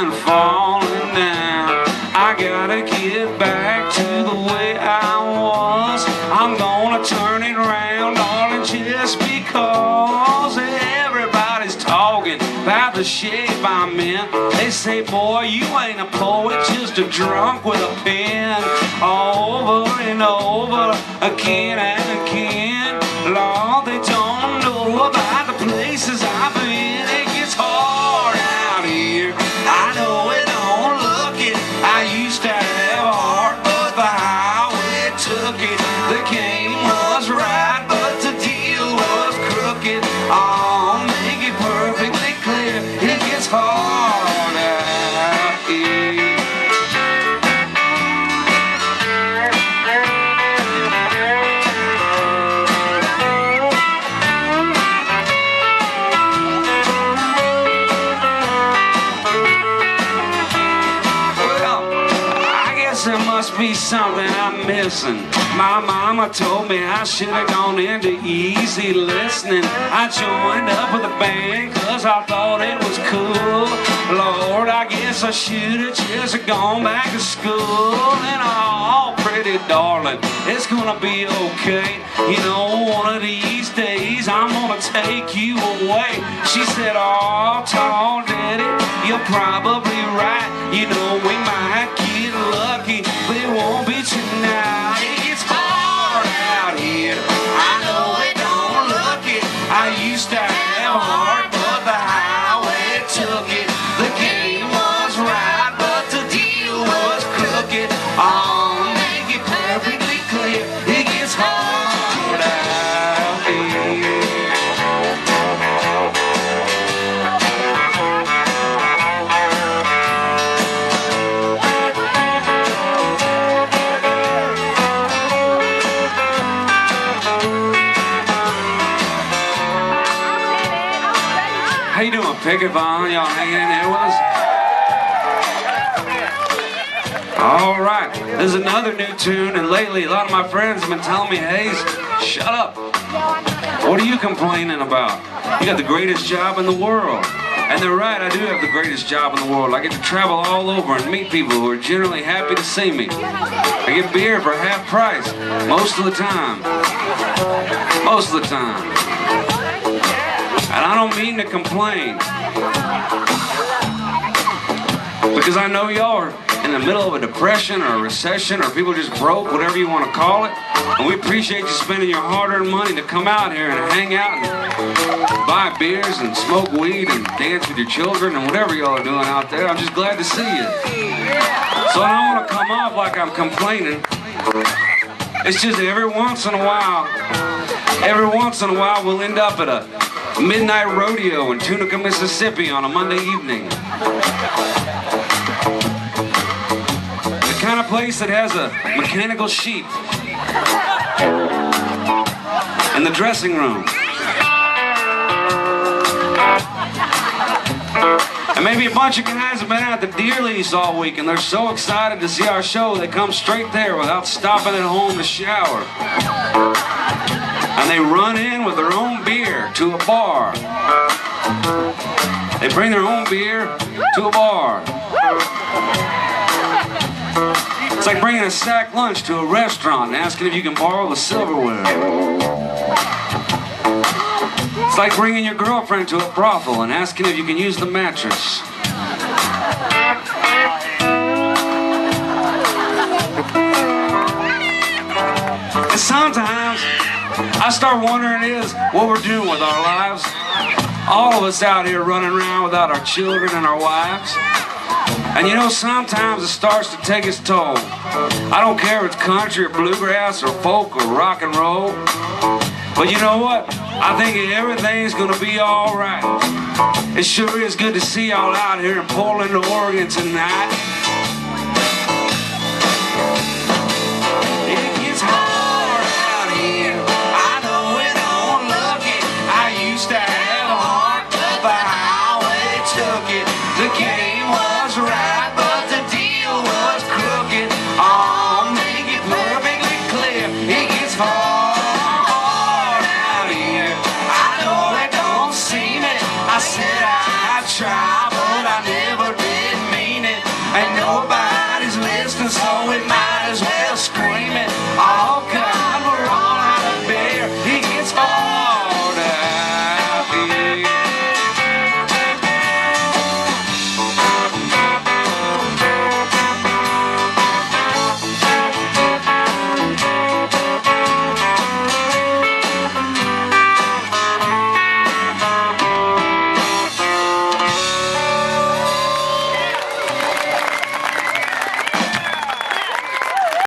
and falling down. I gotta get back to the way I was. I'm gonna turn it around, darling, just because everybody's talking about the shape I'm in. They say, boy, you ain't a poet, just a drunk with a pen. Over and over, again and again. Lord, they don't know about the places I've been. It gets hard out here. I know it don't look it. I used to have a heart, but the highway took it. The game was right, but the deal was crooked. I'll make it perfectly clear. It gets hard out here. There must be something I'm missing. My mama told me I should have gone into easy listening. I joined up with a band cause I thought it was cool. Lord, I guess I should have just gone back to school. And oh, pretty darling, it's gonna be okay. You know, one of these days I'm gonna take you away. She said, oh, tall daddy, you're probably right. You know, we might get lucky, but it won't be tonight. It's hard out here. I know it don't look it. I used to have a heart, but the highway took it. The game was right, but the deal was crooked. I'll make it perfectly clear. It gets hard out here. How you doing, Pickathon? Y'all hanging in there with us? All right, there's another new tune, and lately a lot of my friends have been telling me, Hayes, shut up. What are you complaining about? You got the greatest job in the world. And they're right, I do have the greatest job in the world. I get to travel all over and meet people who are generally happy to see me. I get beer for half price, most of the time. Most of the time. And I don't mean to complain, because I know y'all are in the middle of a depression or a recession, or people just broke, whatever you want to call it. And we appreciate you spending your hard-earned money to come out here and hang out and buy beers and smoke weed and dance with your children and whatever y'all are doing out there. I'm just glad to see you. So I don't want to come off like I'm complaining. It's just every once in a while we'll end up at a midnight rodeo in Tunica, Mississippi on a Monday evening. The kind of place that has a mechanical sheep in the dressing room. And maybe a bunch of guys have been out the deer lease all week and they're so excited to see our show they come straight there without stopping at home to shower. And they run in with their own beer to a bar. They bring their own beer to a bar. It's like bringing a sack lunch to a restaurant and asking if you can borrow the silverware. It's like bringing your girlfriend to a brothel and asking if you can use the mattress. And sometimes I start wondering what we're doing with our lives. All of us out here running around without our children and our wives. And you know, sometimes it starts to take its toll. I don't care if it's country or bluegrass or folk or rock and roll. But you know what? I think everything's gonna be all right. It sure is good to see y'all out here in Portland, Oregon tonight.